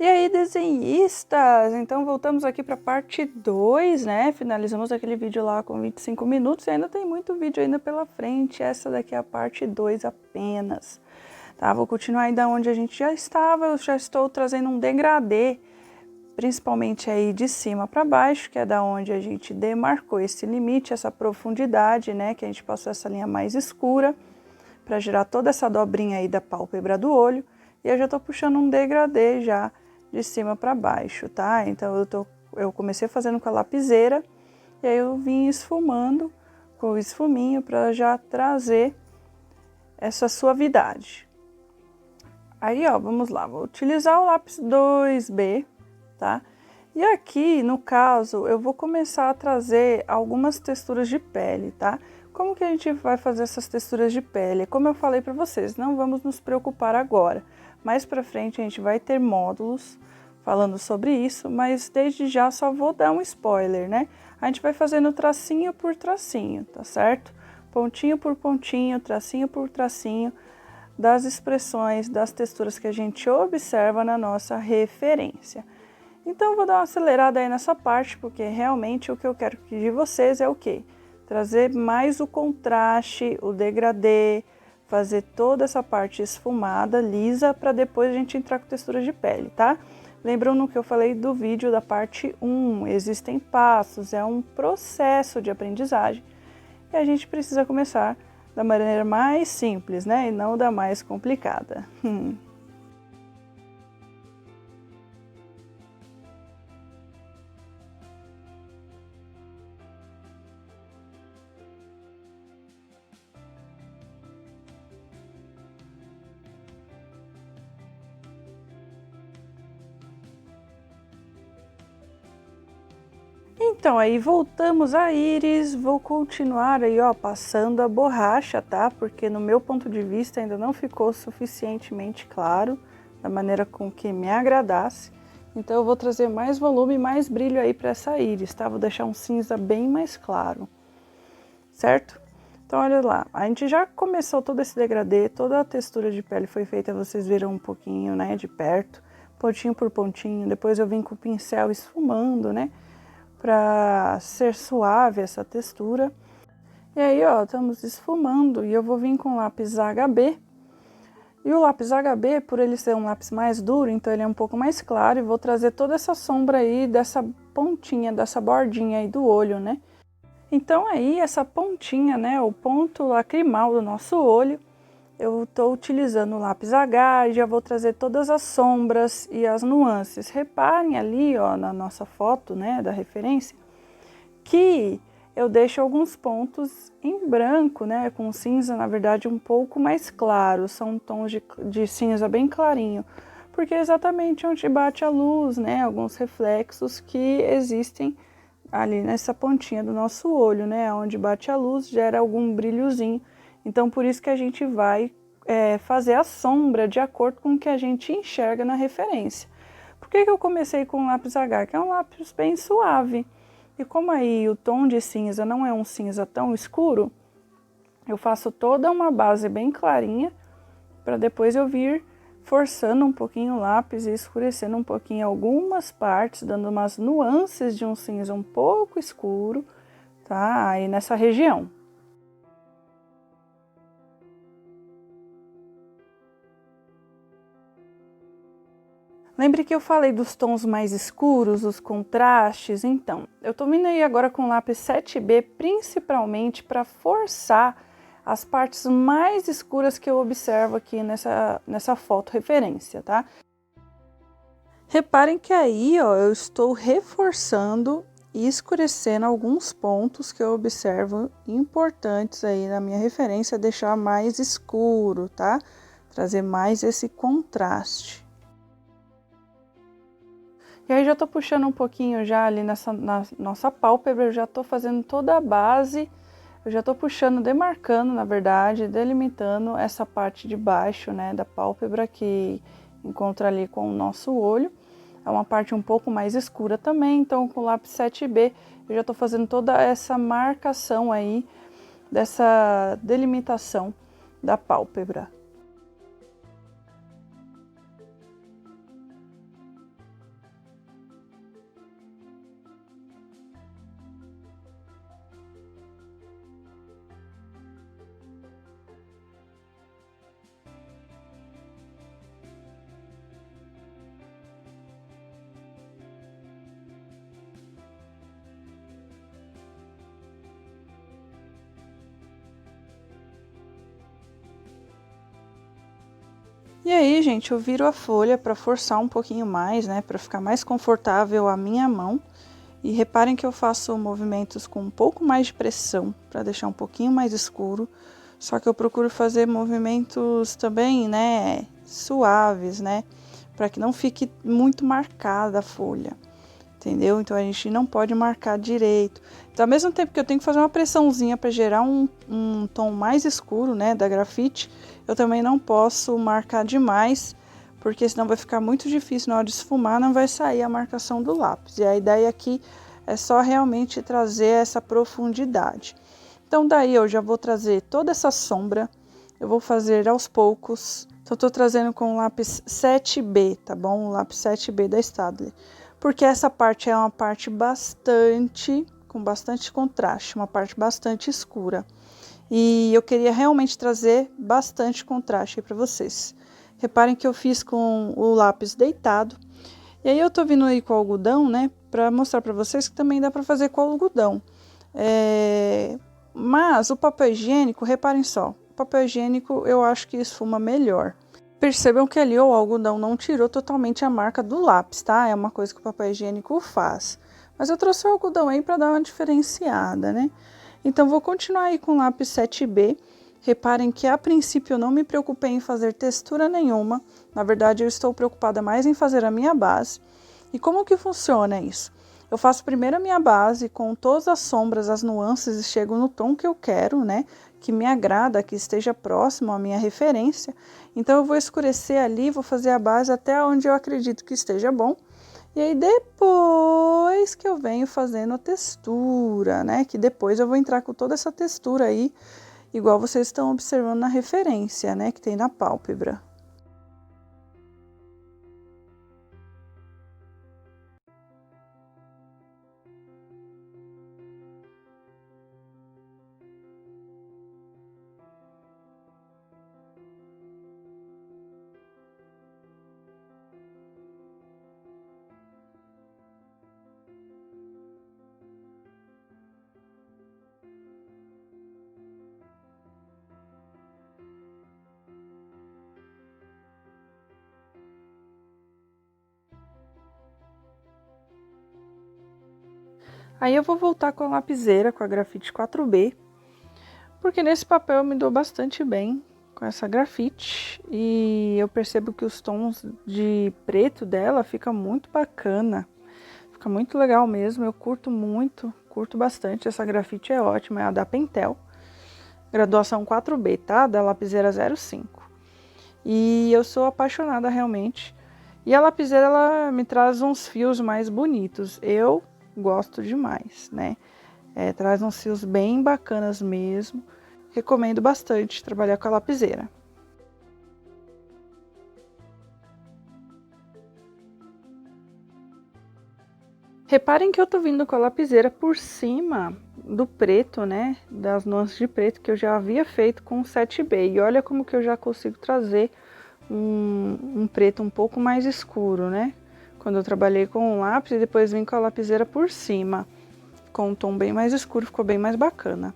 E aí, desenhistas, então voltamos aqui para a parte 2, né? Finalizamos aquele vídeo lá com 25 minutos e ainda tem muito vídeo ainda pela frente. Essa daqui é a parte 2 apenas, tá? Vou continuar ainda onde a gente já estava. Eu já estou trazendo um degradê, principalmente aí de cima para baixo, que é da onde a gente demarcou esse limite, essa profundidade, né? Que a gente passou essa linha mais escura para gerar toda essa dobrinha aí da pálpebra do olho. E eu já tô puxando um degradê já de cima para baixo, tá? Então eu comecei fazendo com a lapiseira e aí eu vim esfumando com o esfuminho para já trazer essa suavidade. Aí, ó, vamos lá, vou utilizar o lápis 2B, tá? E aqui, no caso, eu vou começar a trazer algumas texturas de pele, tá? Como que a gente vai fazer essas texturas de pele? Como eu falei para vocês, não vamos nos preocupar agora. Mais para frente a gente vai ter módulos falando sobre isso, mas desde já só vou dar um spoiler, né? A gente vai fazendo tracinho por tracinho, tá certo? Pontinho por pontinho, tracinho por tracinho, das expressões, das texturas que a gente observa na nossa referência. Então, eu vou dar uma acelerada aí nessa parte, porque realmente o que eu quero de vocês é o quê? Trazer mais o contraste, o degradê, fazer toda essa parte esfumada, lisa, para depois a gente entrar com textura de pele, tá? Lembram no que eu falei do vídeo da parte 1, existem passos, é um processo de aprendizagem e a gente precisa começar da maneira mais simples, né? E não da mais complicada. Então, aí voltamos a íris, vou continuar aí, ó, passando a borracha, tá? Porque no meu ponto de vista ainda não ficou suficientemente claro, da maneira com que me agradasse. Então, eu vou trazer mais volume e mais brilho aí para essa íris, tá? Vou deixar um cinza bem mais claro, certo? Então, olha lá, a gente já começou todo esse degradê, toda a textura de pele foi feita, vocês viram um pouquinho, né, de perto, pontinho por pontinho. Depois eu vim com o pincel esfumando, né? Para ser suave essa textura. E aí, ó, estamos esfumando e eu vou vir com o lápis HB. E o lápis HB, por ele ser um lápis mais duro, então ele é um pouco mais claro e vou trazer toda essa sombra aí dessa pontinha, dessa bordinha aí do olho, né? Então aí, essa pontinha, né, o ponto lacrimal do nosso olho, eu estou utilizando o lápis H e já vou trazer todas as sombras e as nuances. Reparem ali, ó, na nossa foto, né, da referência, que eu deixo alguns pontos em branco, né, com cinza, na verdade, um pouco mais claro. São tons de cinza bem clarinho, porque é exatamente onde bate a luz, né, alguns reflexos que existem ali nessa pontinha do nosso olho, né, onde bate a luz, gera algum brilhozinho. Então, por isso que a gente vai fazer a sombra de acordo com o que a gente enxerga na referência. Por que eu comecei com o lápis H? Que é um lápis bem suave. E como aí o tom de cinza não é um cinza tão escuro, eu faço toda uma base bem clarinha, para depois eu vir forçando um pouquinho o lápis e escurecendo um pouquinho algumas partes, dando umas nuances de um cinza um pouco escuro, tá? Aí nessa região. Lembre que eu falei dos tons mais escuros, os contrastes, então, eu tô vindo aí agora com o lápis 7B, principalmente para forçar as partes mais escuras que eu observo aqui nessa foto referência, tá? Reparem que aí, ó, eu estou reforçando e escurecendo alguns pontos que eu observo importantes aí na minha referência, deixar mais escuro, tá? Trazer mais esse contraste. E aí já tô puxando um pouquinho já ali na nossa pálpebra, eu já tô fazendo toda a base, eu já tô puxando, demarcando, na verdade, delimitando essa parte de baixo, né, da pálpebra que encontra ali com o nosso olho. É uma parte um pouco mais escura também, então com o lápis 7B eu já tô fazendo toda essa marcação aí, dessa delimitação da pálpebra. E aí, gente, eu viro a folha para forçar um pouquinho mais, né, para ficar mais confortável a minha mão. E reparem que eu faço movimentos com um pouco mais de pressão, para deixar um pouquinho mais escuro. Só que eu procuro fazer movimentos também, né, suaves, né, para que não fique muito marcada a folha. Entendeu? Então a gente não pode marcar direito. Então, ao mesmo tempo que eu tenho que fazer uma pressãozinha para gerar um tom mais escuro, né, da grafite, eu também não posso marcar demais, porque senão vai ficar muito difícil na hora de esfumar, não vai sair a marcação do lápis. E a ideia aqui é só realmente trazer essa profundidade. Então daí eu já vou trazer toda essa sombra, eu vou fazer aos poucos. Então eu tô trazendo com o lápis 7B, tá bom? O lápis 7B da Staedtler. Porque essa parte é uma parte com bastante contraste, uma parte bastante escura. E eu queria realmente trazer bastante contraste para vocês. Reparem que eu fiz com o lápis deitado. E aí eu tô vindo aí com o algodão, né, para mostrar para vocês que também dá para fazer com o algodão. Mas o papel higiênico, reparem só, o papel higiênico eu acho que esfuma melhor. Percebam que ali o algodão não tirou totalmente a marca do lápis, tá? É uma coisa que o papel higiênico faz. Mas eu trouxe o algodão aí para dar uma diferenciada, né? Então, vou continuar aí com o lápis 7B. Reparem que a princípio eu não me preocupei em fazer textura nenhuma. Na verdade, eu estou preocupada mais em fazer a minha base. E como que funciona isso? Eu faço primeiro a minha base com todas as sombras, as nuances e chego no tom que eu quero, né? Que me agrada, que esteja próximo à minha referência. Então eu vou escurecer ali, vou fazer a base até onde eu acredito que esteja bom. E aí depois que eu venho fazendo a textura, né? Que depois eu vou entrar com toda essa textura aí, igual vocês estão observando na referência, né? Que tem na pálpebra. Aí eu vou voltar com a lapiseira, com a grafite 4B, porque nesse papel eu me dou bastante bem com essa grafite e eu percebo que os tons de preto dela fica muito bacana, fica muito legal mesmo, eu curto muito, curto bastante, essa grafite é ótima, é a da Pentel, graduação 4B, tá? Da lapiseira 05. E eu sou apaixonada realmente. E a lapiseira, ela me traz uns fios mais bonitos. Eu gosto demais, né? Traz uns fios bem bacanas mesmo. Recomendo bastante trabalhar com a lapiseira. Reparem que eu tô vindo com a lapiseira por cima do preto, né? Das nuances de preto que eu já havia feito com o 7B. E olha como que eu já consigo trazer um preto um pouco mais escuro, né? Quando eu trabalhei com o lápis e depois vim com a lapiseira por cima. Com um tom bem mais escuro, ficou bem mais bacana.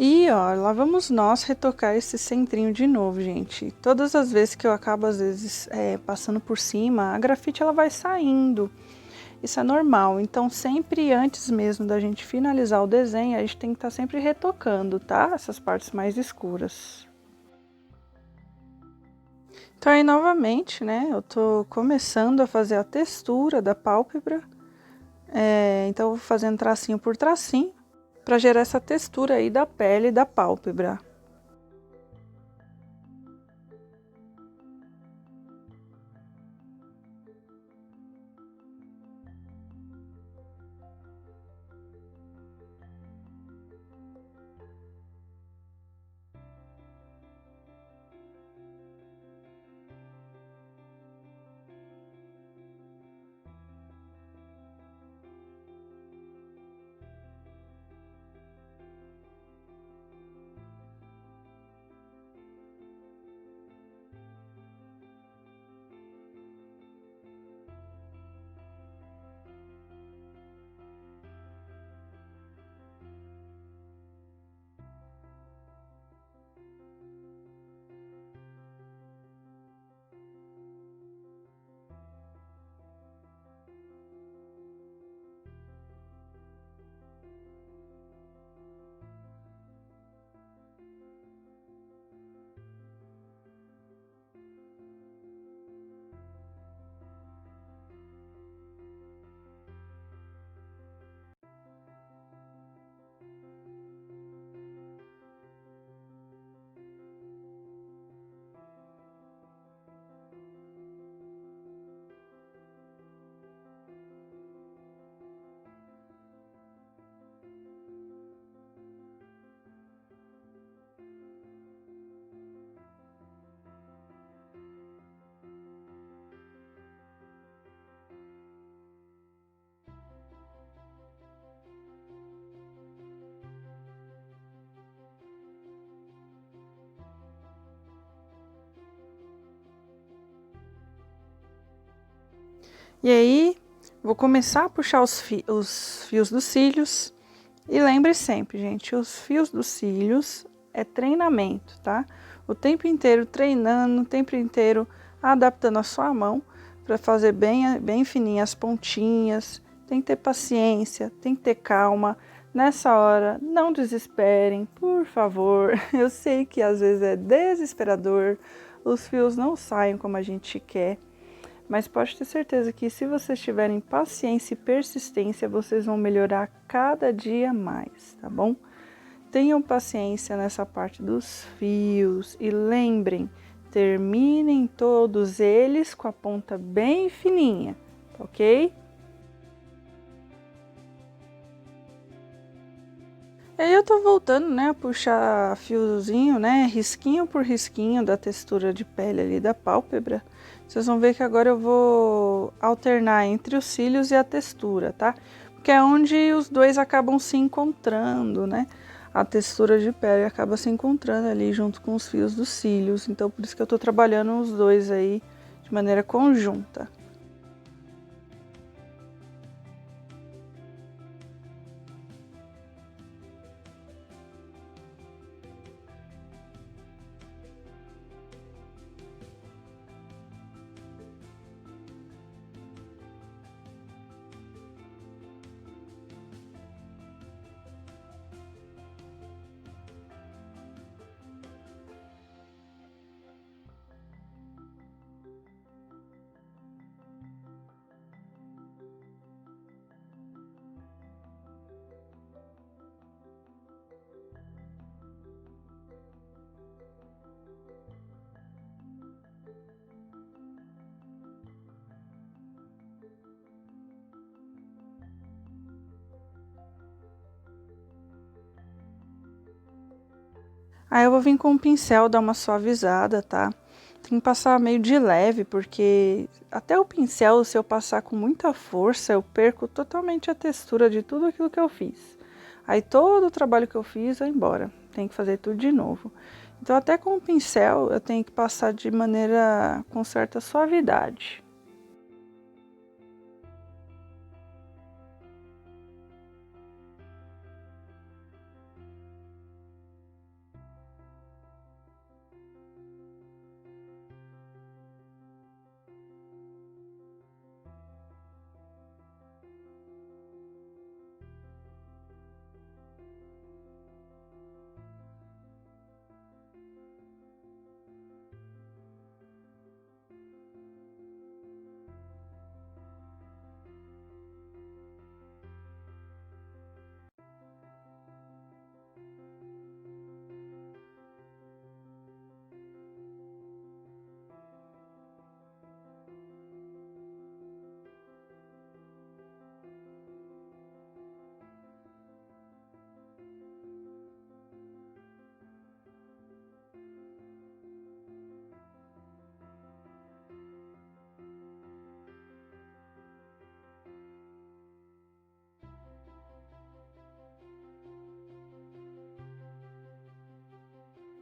E ó, lá vamos nós retocar esse centrinho de novo, gente. Todas as vezes que eu acabo, às vezes, passando por cima, a grafite ela vai saindo. Isso é normal, então sempre antes mesmo da gente finalizar o desenho, a gente tem que estar sempre retocando, tá? Essas partes mais escuras. Então aí novamente, né, eu tô começando a fazer a textura da pálpebra. Então eu vou fazendo tracinho por tracinho, para gerar essa textura aí da pele da pálpebra. E aí, vou começar a puxar os fios dos cílios. E lembre sempre, gente, os fios dos cílios é treinamento, tá? O tempo inteiro treinando, o tempo inteiro adaptando a sua mão para fazer bem fininhas as pontinhas. Tem que ter paciência, tem que ter calma. Nessa hora, não desesperem, por favor. Eu sei que às vezes é desesperador, os fios não saem como a gente quer. Mas pode ter certeza que se vocês tiverem paciência e persistência, vocês vão melhorar cada dia mais, tá bom? Tenham paciência nessa parte dos fios e lembrem, terminem todos eles com a ponta bem fininha, ok? E aí eu tô voltando, né, a puxar fiozinho, né, risquinho por risquinho da textura de pele ali da pálpebra. Vocês vão ver que agora eu vou alternar entre os cílios e a textura, tá? Porque é onde os dois acabam se encontrando, né? A textura de pele acaba se encontrando ali junto com os fios dos cílios. Então, por isso que eu tô trabalhando os dois aí de maneira conjunta. Aí eu vou vir com o pincel dar uma suavizada, tá? Tem que passar meio de leve, porque até o pincel, se eu passar com muita força, eu perco totalmente a textura de tudo aquilo que eu fiz. Aí todo o trabalho que eu fiz vai embora, tem que fazer tudo de novo. Então até com o pincel eu tenho que passar de maneira com certa suavidade.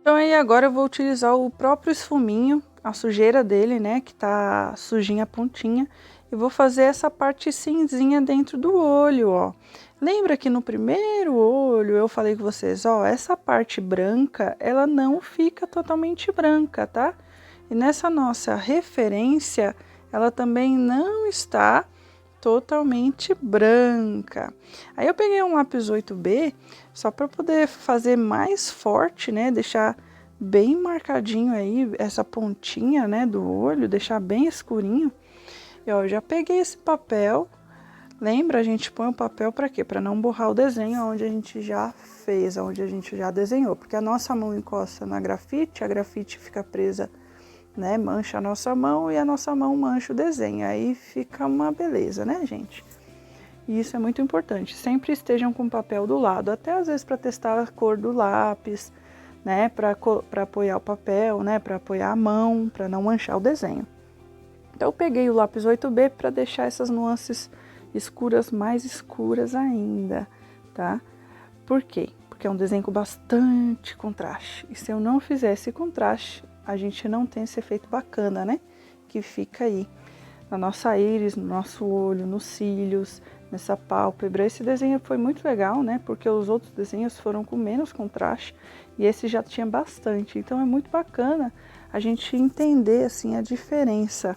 Então aí agora eu vou utilizar o próprio esfuminho, a sujeira dele, né, que tá sujinha a pontinha, e vou fazer essa parte cinzinha dentro do olho, ó. Lembra que no primeiro olho eu falei com vocês, ó, essa parte branca, ela não fica totalmente branca, tá? E nessa nossa referência, ela também não está totalmente branca. Aí eu peguei um lápis 8B só para poder fazer mais forte, né? Deixar bem marcadinho aí essa pontinha, né, do olho, deixar bem escurinho. E ó, já peguei esse papel. Lembra, a gente põe o papel para quê? Para não borrar o desenho onde a gente já fez, onde a gente já desenhou, porque a nossa mão encosta na grafite, a grafite fica presa, né, mancha a nossa mão e a nossa mão mancha o desenho. Aí fica uma beleza, né, gente? E isso é muito importante. Sempre estejam com o papel do lado, até às vezes para testar a cor do lápis, né, para apoiar o papel, né, para apoiar a mão, para não manchar o desenho. Então eu peguei o lápis 8B para deixar essas nuances escuras mais escuras ainda, tá? Por quê? Porque é um desenho com bastante contraste. E se eu não fizer esse contraste, a gente não tem esse efeito bacana, né? Que fica aí na nossa íris, no nosso olho, nos cílios, nessa pálpebra. Esse desenho foi muito legal, né? Porque os outros desenhos foram com menos contraste e esse já tinha bastante. Então é muito bacana a gente entender assim a diferença,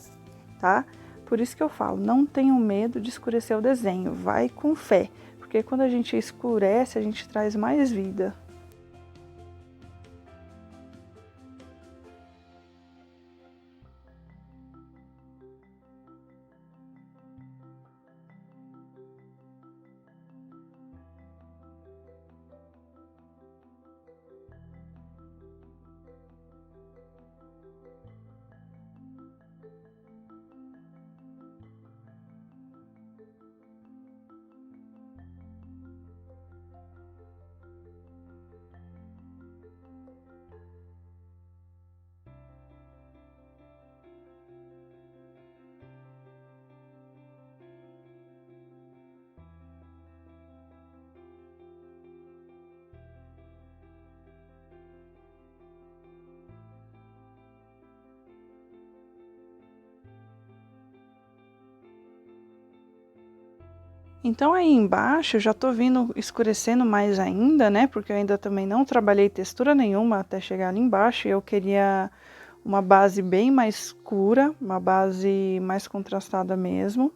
tá? Por isso que eu falo, não tenham medo de escurecer o desenho, vai com fé, porque quando a gente escurece, a gente traz mais vida. Então aí embaixo eu já tô vindo escurecendo mais ainda, né? Porque eu ainda também não trabalhei textura nenhuma até chegar ali embaixo. E eu queria uma base bem mais escura, uma base mais contrastada mesmo.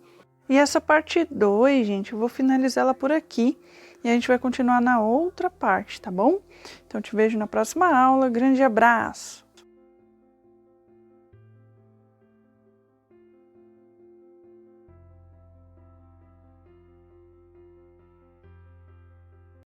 E essa parte 2, gente, eu vou finalizar ela por aqui. E a gente vai continuar na outra parte, tá bom? Então te vejo na próxima aula. Grande abraço!